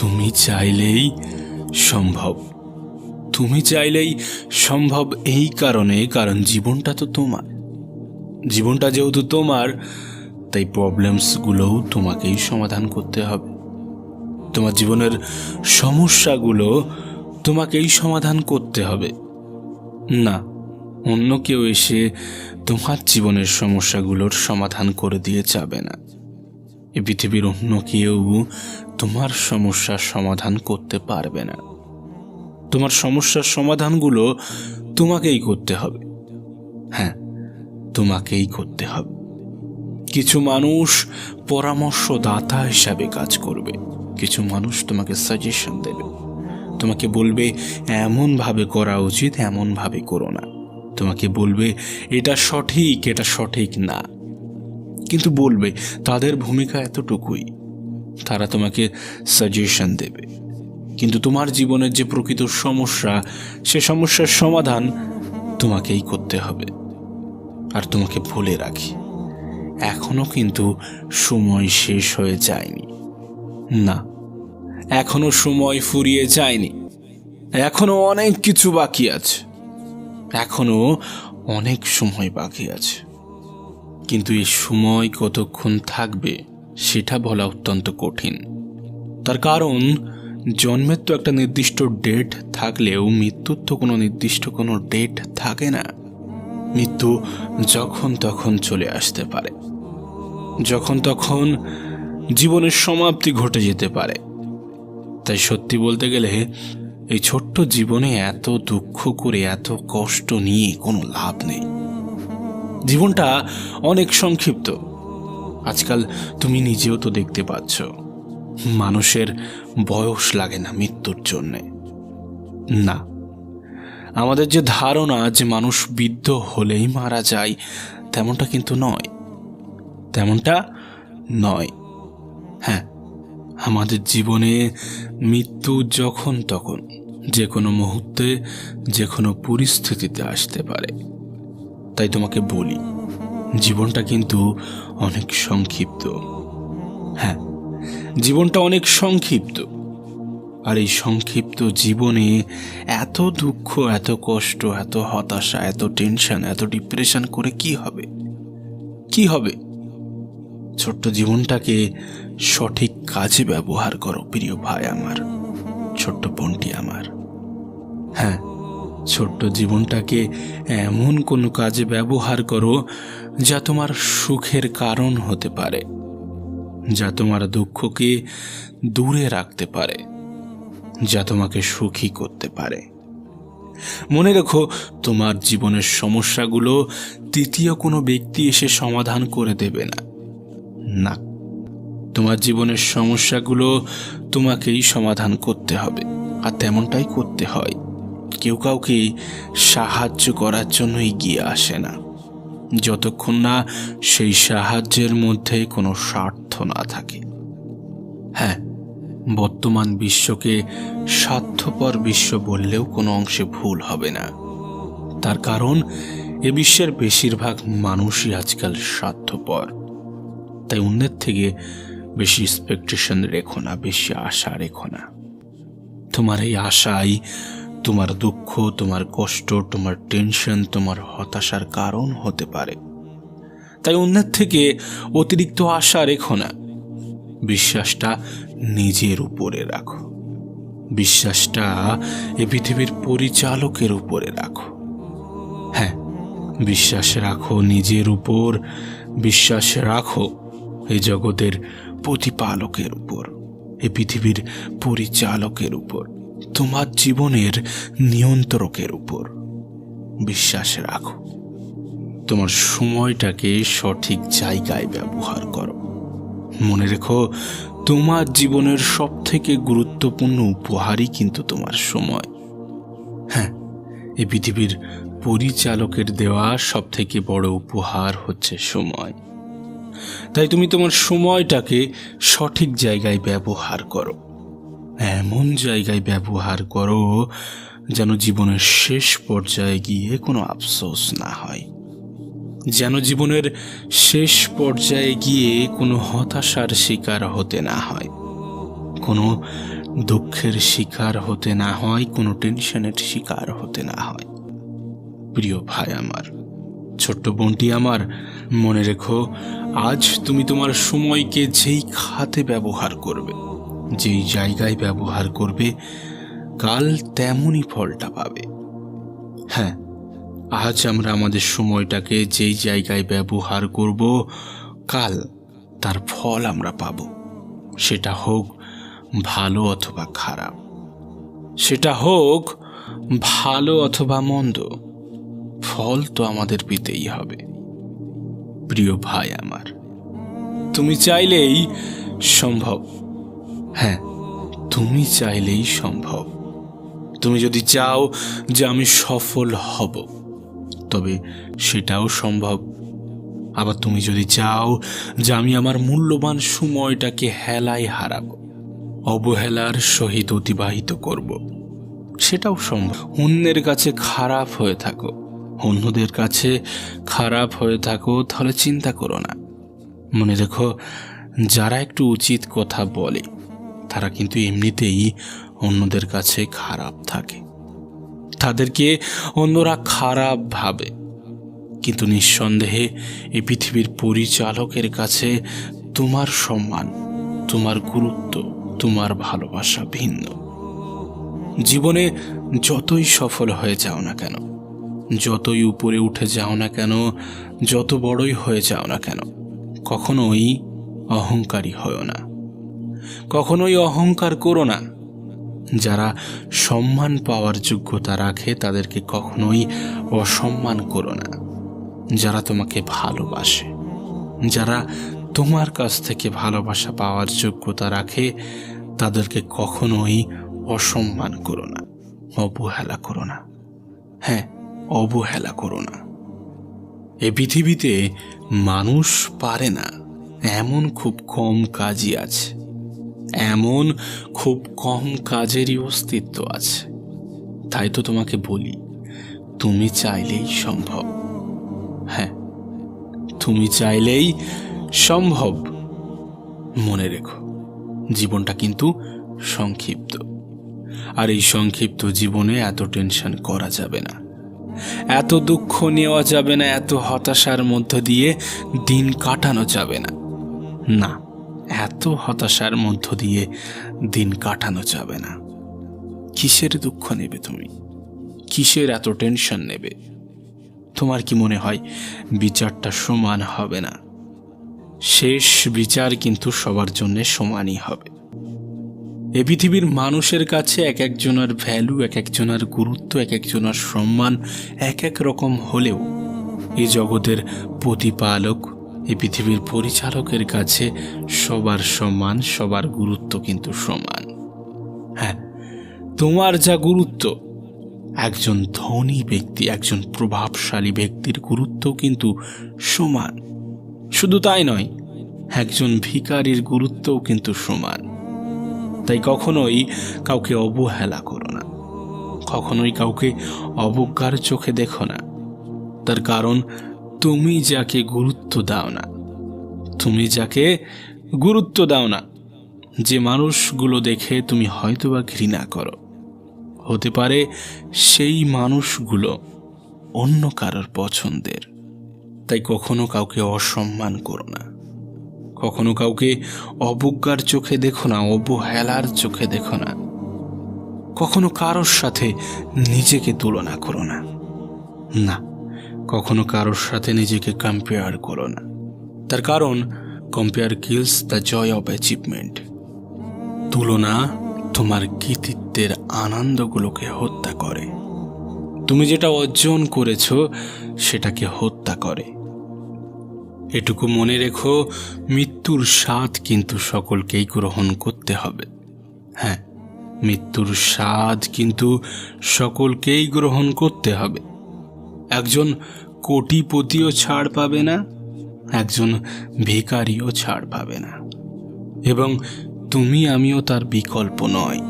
তুমি চাইলেই সম্ভব। তুমি চাইলেই সম্ভব এই কারণ জীবনটা তো তোমার। জীবনটা যেহেতু তোমার, তাই প্রবলেমসগুলোও তোমাকেই সমাধান করতে হবে। তোমার জীবনের সমস্যাগুলো তোমাকেই সমাধান করতে হবে। না, অন্য কেউ এসে তোমার জীবনের সমস্যাগুলোর সমাধান করে দিয়ে যাবে না। এ পৃথিবীর অন্য কেউ তোমার সমস্যার সমাধান করতে পারবে না। তোমার সমস্যার সমাধানগুলো তোমাকেই করতে হবে। হ্যাঁ, তোমাকেই করতে হবে। কিছু মানুষ পরামর্শদাতা হিসাবে কাজ করবে, কিছু মানুষ তোমাকে সাজেশন দেবে, তোমাকে বলবে এমনভাবে করা উচিত, এমনভাবে করো না। তোমাকে বলবে এটা সঠিক, এটা সঠিক না। কিন্তু বলবে, তাদের ভূমিকা এতটুকুই, তারা তোমাকে সাজেশন দেবে। কিন্তু তোমার জীবনের যে প্রকৃত সমস্যা, সে সমস্যার সমাধান তোমাকেই করতে হবে। আর তোমাকে বলে রাখি, এখনো কিন্তু সময় শেষ হয়ে যায়নি। না, এখনো সময় ফুরিয়ে যায়নি। এখনো অনেক কিছু বাকি আছে, এখনো অনেক সময় বাকি আছে। কিন্তু এই সময় কতক্ষণ থাকবে সেটা বলা অত্যন্ত কঠিন। তার কারণ, জন্মের তো একটা নির্দিষ্ট ডেট থাকলেও মৃত্যুর তো কোনো নির্দিষ্ট কোনো ডেট থাকে না। মৃত্যু যখন তখন চলে আসতে পারে, যখন তখন জীবনের সমাপ্তি ঘটে যেতে পারে। তাই সত্যি বলতে গেলে এই ছোট্ট জীবনে এত দুঃখ করে, এত কষ্ট নিয়ে কোনো লাভ নেই। জীবনটা অনেক সংক্ষিপ্ত। আজকাল তুমি নিজেও তো দেখতে পাচ্ছ, মানুষের বয়স লাগে না মৃত্যুর জন্যে। না, আমাদের যে ধারণা যে মানুষ বৃদ্ধ হলেই মারা যায়, তেমনটা কিন্তু নয়, তেমনটা নয়। হ্যাঁ, আমাদের জীবনে মৃত্যু যখন তখন, যে কোনো মুহূর্তে, যে কোনো পরিস্থিতিতে আসতে পারে। তাই তোমাকে বলি, জীবনটা কিন্তু অনেক সংক্ষিপ্ত। হ্যাঁ, জীবনটা অনেক সংক্ষিপ্ত। আর এই সংক্ষিপ্ত জীবনে এত দুঃখ, এত কষ্ট, এত হতাশা, এত টেনশন, এত ডিপ্রেশন করে কি হবে? কি হবে? ছোট্ট জীবনটাকে সঠিক কাজে ব্যবহার করো প্রিয় ভাই আমার, ছোট্ট বোনটি আমার। হ্যাঁ, ছোট্ট জীবনটাকে এমন কোনো কাজে ব্যবহার করো যা তোমার সুখের কারণ হতে পারে, যা তোমার দুঃখকে দূরে রাখতে পারে, যা তোমাকে সুখী করতে পারে। মনে রেখো, তোমার জীবনের সমস্যাগুলো তৃতীয় কোনো ব্যক্তি এসে সমাধান করে দেবে না। না, তোমার জীবনের সমস্যাগুলো তোমাকেই সমাধান করতে হবে। আর তেমনটাই করতে হয়। কেউ কাউকে সাহায্য করার জন্য এগিয়ে আসে না, যতক্ষণ না সেই সাহায্যের মধ্যে কোনো স্বার্থ না থাকে। হ্যাঁ, বর্তমান বিশ্বকে স্বার্থপর বিশ্ব বললেও কোনো অংশে ভুল হবে না। তার কারণ, এ বিশ্বের বেশিরভাগ মানুষই আজকাল স্বার্থপর। তাই অন্যের থেকে বেশি এক্সপেকটেশন রেখো না, বেশি আশা রেখো না। তোমার এই আশাই তোমার দুঃখ, তোমার কষ্ট, তোমার টেনশন, তোমার হতাশার কারণ হতে পারে। তাই অন্যের থেকে অতিরিক্ত আশা রেখো না। বিশ্বাসটা নিজের উপরে রাখো। বিশ্বাসটা এ পৃথিবীর পরিচালকের উপরে রাখো। হ্যাঁ, বিশ্বাস রাখো নিজের উপর, বিশ্বাস রাখো এই জগতের প্রতিপালকের উপর, এই পৃথিবীর পরিচালকের উপর, তোমার জীবনের নিয়ন্ত্রকের উপর বিশ্বাস রাখো। তোমার সময়টাকে সঠিক জায়গায় ব্যবহার করো। মনে রেখো, তোমার জীবনের সবথেকে গুরুত্বপূর্ণ উপহারই কিন্তু তোমার সময়। হ্যাঁ, এই পৃথিবীর পরিচালকের দেওয়া সবথেকে বড় উপহার হচ্ছে সময়। তাই তুমি তোমার সময়টাকে সঠিক জায়গায় ব্যবহার করো। এমন জায়গায় ব্যবহার করো যেন জীবনের শেষ পর্যায়ে গিয়ে কোনো আফসোস না হয়, যেন জীবনের শেষ পর্যায়ে গিয়ে কোনো হতাশার শিকার হতে না হয়। কোনো দুঃখের শিকার হতে না হয়, কোনো টেনশনের শিকার হতে না হয়। প্রিয় ভাই আমার, ছোট্ট বোনটি আমার, মনে রেখো, আজ তুমি তোমার সময়কে যেই খাতে ব্যবহার করবে, যেই জায়গায় ব্যবহার করবে, কাল তেমনই ফলটা পাবে। হ্যাঁ, আজ আমরা আমাদের সময়টাকে যেই জায়গায় ব্যবহার করব, কাল তার ফল আমরা পাব। সেটা হোক ভালো অথবা খারাপ, সেটা হোক ভালো অথবা মন্দ, ফল তো আমাদের পেতেই হবে। প্রিয় ভাই আমার, তুমি চাইলেই সম্ভব। হ্যাঁ, তুমি চাইলেই সম্ভব। তুমি যদি চাও যে আমি সফল হব, তবে সেটাও সম্ভব। আবার তুমি যদি চাও যে আমি আমার মূল্যবান সময়টাকে হেলায় হারাবো, অবহেলার সহিত অতিবাহিত করব, সেটাও সম্ভব। অন্যের কাছে খারাপ হয়ে থাকো, অন্যদের কাছে খারাপ হয়ে থাকো, তাহলে চিন্তা করো না। মনে রেখো, যারা একটু উচিত কথা বলে তারা কিন্তু এমনিতেই অন্যদের কাছে খারাপ থাকে, তাদেরকে অন্যরা খারাপ ভাবে। কিন্তু নিঃসন্দেহে এই পৃথিবীর পরিচালকের কাছে তোমার সম্মান, তোমার গুরুত্ব, তোমার ভালোবাসা ভিন্ন। জীবনে যতই সফল হয়ে যাও না কেন, যতই উপরে উঠে যাও না কেন, যত বড়ই হয়ে যাও না কেন, কখনোই অহংকারী হও না, কখনোই অহংকার করো না। যারা সম্মান পাওয়ার যোগ্যতা রাখে তাদেরকে কখনোই অসম্মান করো না। যারা তোমাকে ভালোবাসে, যারা তোমার কাছ থেকে ভালোবাসা পাওয়ার যোগ্যতা রাখে, তাদেরকে কখনোই অসম্মান করো না, অবহেলা করো না। হ্যাঁ, অবহেলা করো না। এ পৃথিবীতে মানুষ পারে না এমন খুব কম কাজই আছে, এমন খুব কম কাজেরই অস্তিত্ব আছে। তাই তো তোমাকে বলি, তুমি চাইলেই সম্ভব। হ্যাঁ, তুমি চাইলেই সম্ভব। মনে রেখো, জীবনটা কিন্তু সংক্ষিপ্ত, আর এই সংক্ষিপ্ত জীবনে এত টেনশন করা যাবে না, এত দুঃখ নেওয়া যাবে না, এত হতাশার মধ্য দিয়ে দিন কাটানো যাবে না। না, এত হতাশার মধ্য দিয়ে দিন কাটানো যাবে না। কিসের দুঃখ নেবে তুমি? কিসের এত টেনশন নেবে? তোমার কি মনে হয় বিচারটা সমান হবে না? শেষ বিচার কিন্তু সবার জন্য সমানই হবে। এ পৃথিবীর মানুষের কাছে এক একজনের ভ্যালু, এক একজনের গুরুত্ব, এক একজনের সম্মান এক এক রকম হলেও এই জগতের প্রতিপালক, এই পৃথিবীর পরিচালকের কাছে সবার সম্মান, সবার গুরুত্ব কিন্তু সমান। হ্যাঁ, তোমার যা গুরুত্ব, একজন ধনী ব্যক্তি, একজন প্রভাবশালী ব্যক্তির গুরুত্ব কিন্তু সমান। শুধু তাই নয়, একজন ভিখারির গুরুত্বও কিন্তু সমান। তাই কখনোই কাউকে অবহেলা করো না, কখনোই কাউকে অবজ্ঞার চোখে দেখো না। তার কারণ তুমি যাকে গুরুত্ব দাও না, তুমি যাকে গুরুত্ব দাও না, যে মানুষগুলো দেখে তুমি হয়তোবা ঘৃণা করো, হতে পারে সেই মানুষগুলো অন্য কারোর পছন্দের। তাই কখনো কাউকে অসম্মান করো না, কখনো কাউকে অবজ্ঞার চোখে দেখো না, অবহেলার চোখে দেখো না। কখনো কারোর সাথে নিজেকে তুলনা করো না, না, কখনো কারোর সাথে নিজেকে কম্পেয়ার করো না। তার কারণ compare kills the joy of achievement. তুলনা তোমার কৃতিত্বের আনন্দগুলোকে হত্যা করে। তুমি যেটা অর্জন করেছ সেটাকে হত্যা করে। এটুকু মনে রেখো, মৃত্যুর স্বাদ কিন্তু সকলকেই গ্রহণ করতে হবে। হ্যাঁ, মৃত্যুর স্বাদ কিন্তু সকলকেই গ্রহণ করতে হবে। একজন কোটিপতিও ছাড় পাবে না, একজন ভিখারিও ছাড় পাবে না, এবং তুমি আমিও তার বিকল্প নয়।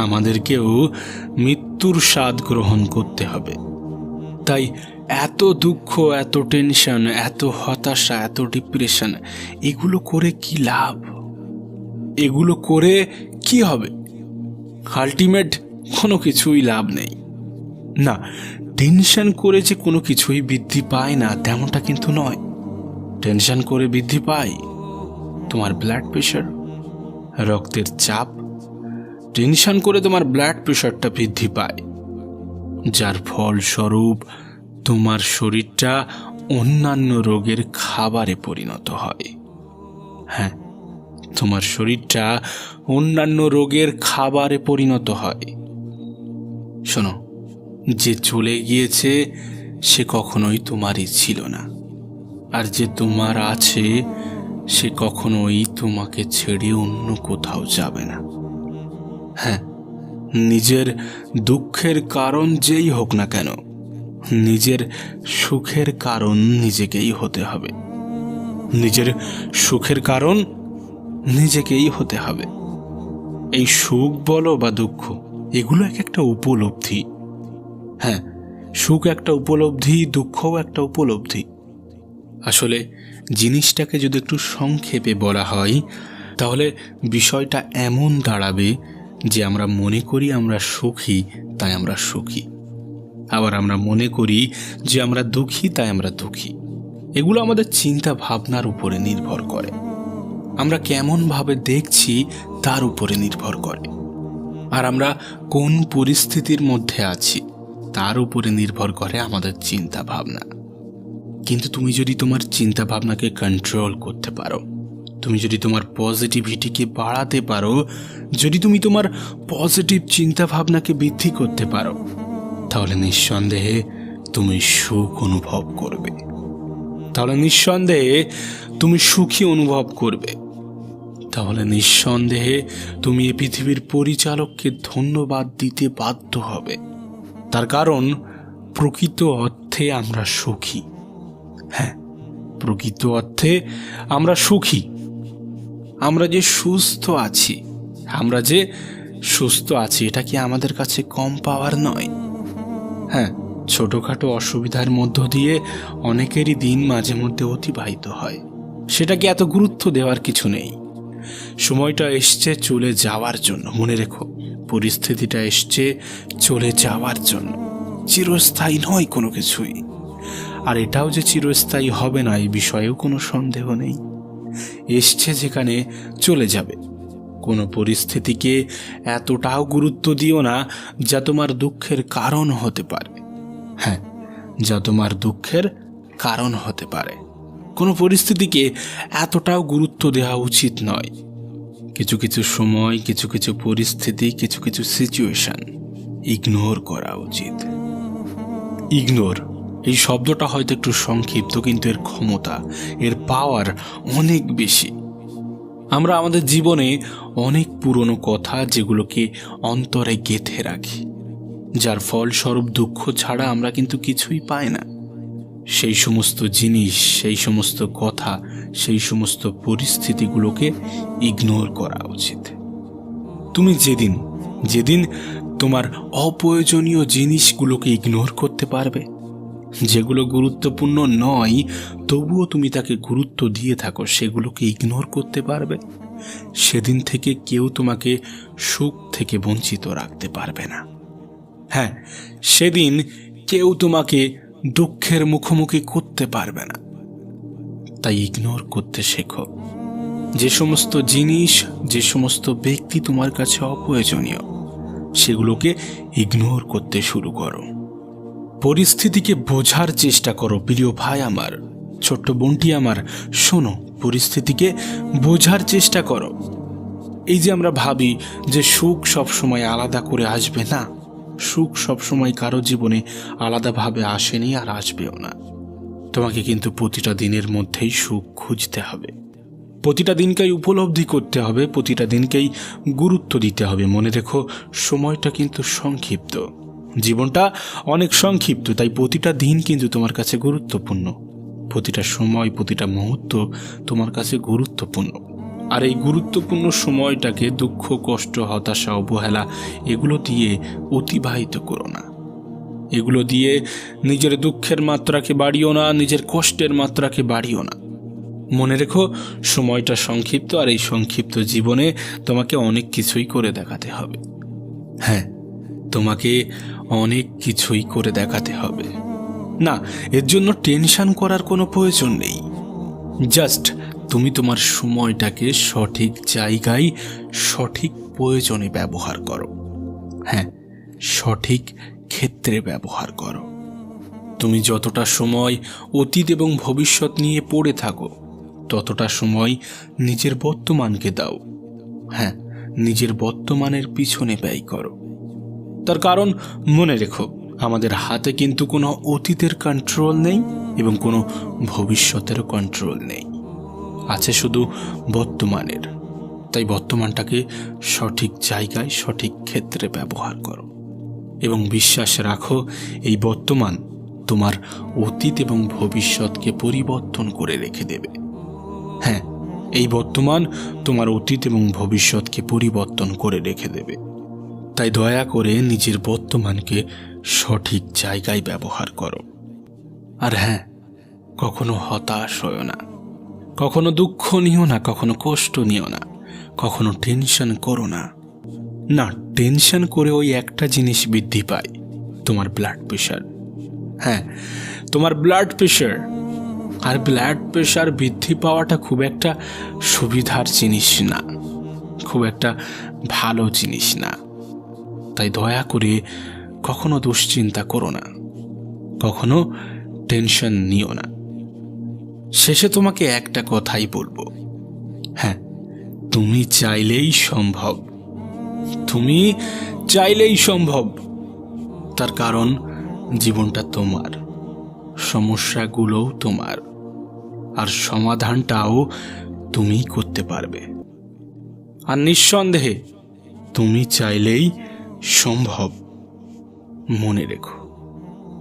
আমাদেরকেও মৃত্যুর স্বাদ গ্রহণ করতে হবে। তাই এত দুঃখ, এত টেনশন, এত হতাশা, এত ডিপ্রেশন, এগুলো করে কি লাভ? এগুলো করে কি হবে? আলটিমেট কোনো কিছুই লাভ নেই। না, টেনশন করে যে কোনো কিছুই বৃদ্ধি পায় না তেমনটা কিন্তু নয়। টেনশন করে বৃদ্ধি পায় তোমার ব্লাড প্রেশার, রক্তের চাপ। টেনশন করে তোমার ব্লাড প্রেশারটা বৃদ্ধি পায়, যার ফলস্বরূপ তোমার শরীরটা অন্যান্য রোগের খাবারে পরিণত হয়। হ্যাঁ, তোমার শরীরটা অন্যান্য রোগের খাবারে পরিণত হয়। শোনো, যে চলে গিয়েছে সে কখনোই তোমারই ছিল না, আর যে তোমার আছে সে কখনোই তোমাকে ছেড়ে অন্য কোথাও যাবে না। হ্যাঁ, নিজের দুঃখের কারণ যেই হোক না কেন, নিজের সুখের কারণ নিজেকেই হতে হবে। নিজের সুখের কারণ নিজেকেই হতে হবে। এই সুখ বলো বা দুঃখ, এগুলো এক একটা উপলব্ধি। হ্যাঁ, সুখ একটা উপলব্ধি, দুঃখও একটা উপলব্ধি। আসলে জিনিসটাকে যদি একটু সংক্ষেপে বলা হয় তাহলে বিষয়টা এমন দাঁড়াবে যে আমরা মনে করি আমরা সুখী তাই আমরা সুখী, আবার আমরা মনে করি যে আমরা দুঃখী তাই আমরা দুঃখী। এগুলো আমাদের চিন্তা ভাবনার উপরে নির্ভর করে, আমরা কেমনভাবে দেখছি তার উপরে নির্ভর করে, আর আমরা কোন পরিস্থিতির মধ্যে আছি তার উপরে নির্ভর করে আমাদের চিন্তা ভাবনা। কিন্তু তুমি যদি তোমার চিন্তা ভাবনাকে কন্ট্রোল করতে পারো, তুমি যদি তোমার পজিটিভিটিকে বাড়াতে পারো, যদি তুমি তোমার পজিটিভ চিন্তা ভাবনাকে বৃদ্ধি করতে পারো, তাহলে নিঃসন্দেহে তুমি সুখ অনুভব করবে। তাহলে নিঃসন্দেহে তুমি সুখী অনুভব করবে। তাহলে নিঃসন্দেহে তুমি এই পৃথিবীর পরিচালককে ধন্যবাদ দিতে বাধ্য হবে। তার কারণ প্রকৃত অর্থে আমরা সুখী। হ্যাঁ, প্রকৃত অর্থে আমরা সুখী। আমরা যে সুস্থ আছি, এটা কি আমাদের কাছে কম পাওয়ার নয়? হ্যাঁ, ছোটখাটো অসুবিধার মধ্য দিয়ে অনেকেরই দিন মাঝে মধ্যে অতিবাহিত হয়, সেটাকে এত গুরুত্ব দেওয়ার কিছু নেই। সময়টা এসছে চলে যাওয়ার জন্য, মনে রেখো, পরিস্থিতিটা এসছে চলে যাওয়ার জন্য, চিরস্থায়ী নয় কোনো কিছুই। আর এটাও যে চিরস্থায়ী হবে না এই বিষয়েও কোনো সন্দেহ নেই। এসছে যেখানে চলে যাবে। কোনো পরিস্থিতিকে এতটাও গুরুত্ব দিও না যা তোমার দুঃখের কারণ হতে পারে। হ্যাঁ, যা তোমার দুঃখের কারণ হতে পারে। কোনো পরিস্থিতিকে এতটাও গুরুত্ব দেওয়া উচিত নয়। কিছু কিছু সময়, কিছু কিছু পরিস্থিতি, কিছু কিছু সিচুয়েশন ইগনোর করা উচিত। ইগনোর এই শব্দটা হয়তো একটু সংক্ষিপ্ত, কিন্তু এর ক্ষমতা, এর পাওয়ার অনেক বেশি। আমরা আমাদের জীবনে অনেক পুরনো কথা যেগুলোকে অন্তরে গেঁথে রাখি, যার ফলস্বরূপ দুঃখ ছাড়া আমরা কিন্তু কিছুই পাই না। সেই সমস্ত জিনিস, সেই সমস্ত কথা, সেই সমস্ত পরিস্থিতিগুলোকে ইগনোর করা উচিত। তুমি যেদিন তোমার অপ্রয়োজনীয় জিনিসগুলোকে ইগনোর করতে পারবে, যেগুলো গুরুত্বপূর্ণ নয় তবুও তুমি তাকে গুরুত্ব দিয়ে থাকো, সেগুলোকে ইগনোর করতে পারবে, সেদিন থেকে কেউ তোমাকে সুখ থেকে বঞ্চিত রাখতে পারবে না। হ্যাঁ, সেদিন কেউ তোমাকে দুঃখের মুখোমুখি করতে পারবে না। তাই ইগনোর করতে শেখো। যে সমস্ত জিনিস, যে সমস্ত ব্যক্তি তোমার কাছে অপ্রয়োজনীয়, সেগুলোকে ইগনোর করতে শুরু করো। পরিস্থিতিকে বোঝার চেষ্টা করো প্রিয় ভাই আমার, ছোট্ট বোনটি আমার, শোনো, পরিস্থিতিকে বোঝার চেষ্টা করো। এই যে আমরা ভাবি যে সুখ সবসময় আলাদা করে আসবে, না, সুখ সবসময় কারো জীবনে আলাদাভাবে আসেনি আর আসবেও না। তোমাকে কিন্তু প্রতিটা দিনের মধ্যেই সুখ খুঁজতে হবে, প্রতিটা দিনকেই উপলব্ধি করতে হবে, প্রতিটা দিনকেই গুরুত্ব দিতে হবে। মনে রেখো, সময়টা কিন্তু সংক্ষিপ্ত, জীবনটা অনেক সংক্ষিপ্ত, তাই প্রতিটা দিন কিন্তু তোমার কাছে গুরুত্বপূর্ণ, প্রতিটা সময়, প্রতিটা মুহূর্ত তোমার কাছে গুরুত্বপূর্ণ। আর এই গুরুত্বপূর্ণ সময়টাকে দুঃখ, কষ্ট, হতাশা, অবহেলা এগুলো দিয়ে অতিবাহিত করো না। এগুলো দিয়ে নিজের দুঃখের মাত্রাকে বাড়িও না, নিজের কষ্টের মাত্রাকে বাড়িও না। মনে রেখো, সময়টা সংক্ষিপ্ত, আর এই সংক্ষিপ্ত জীবনে তোমাকে অনেক কিছুই করে দেখাতে হবে। হ্যাঁ, তোমাকে অনেক কিছুই করে দেখাতে হবে। না, এর জন্য টেনশন করার কোনো প্রয়োজন নেই। জাস্ট তুমি তোমার সময়টাকে সঠিক জায়গায় সঠিক প্রয়োজনে ব্যবহার করো। হ্যাঁ, সঠিক ক্ষেত্রে ব্যবহার করো। তুমি যতটা সময় অতীত এবং ভবিষ্যৎ নিয়ে পড়ে থাকো, ততটা সময় নিজের বর্তমানকে দাও। হ্যাঁ, নিজের বর্তমানের পিছনে ব্যয় করো। তার কারণ মনে রেখো, আমাদের হাতে কিন্তু কোনো অতীতের কন্ট্রোল নেই এবং কোনো ভবিষ্যতেরও কন্ট্রোল নেই, আছে শুধু বর্তমানের। তাই বর্তমানটাকে সঠিক জায়গায় সঠিক ক্ষেত্রে ব্যবহার করো এবং বিশ্বাস রাখো, এই বর্তমান তোমার অতীত এবং ভবিষ্যৎকে পরিবর্তন করে রেখে দেবে। হ্যাঁ, এই বর্তমান তোমার অতীত এবং ভবিষ্যৎকে পরিবর্তন করে রেখে দেবে। তাই দয়া করে নিজের বর্তমানকে সঠিক জায়গায় ব্যবহার করো। আর হ্যাঁ, কখনো হতাশ হও না, কখনো দুঃখ নিও না, কখনো কষ্ট নিও না, কখনো টেনশন করো না। না, টেনশন করে ওই একটা জিনিস বৃদ্ধি পায়, তোমার ব্লাড প্রেশার। হ্যাঁ, তোমার ব্লাড প্রেশার। আর ব্লাড প্রেশার বৃদ্ধি পাওয়াটা খুব একটা সুবিধার জিনিস না, খুব একটা ভালো জিনিস না। তাই দয়া করে কখনো দুশ্চিন্তা করো না, কখনো টেনশন নিও না। শেষে তোমাকে একটা কথাই বলবো, হ্যাঁ, তুমি চাইলেই সম্ভব। তুমি চাইলেই সম্ভব। তার কারণ জীবনটা তোমার, সমস্যাগুলোও তোমার, আর সমাধানটাও তুমিই করতে পারবে। আর নিঃসন্দেহে তুমি চাইলেই সম্ভব। মনে রেখো,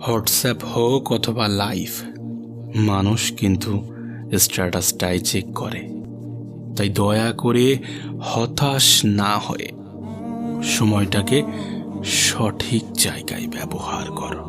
হোয়াটসঅ্যাপ হোক অথবা লাইভ, মানুষ কিন্তু স্ট্যাটাসটাই চেক করে। তাই দয়া করে হতাশ না হয়ে সময়টাকে সঠিক জায়গায় ব্যবহার করো।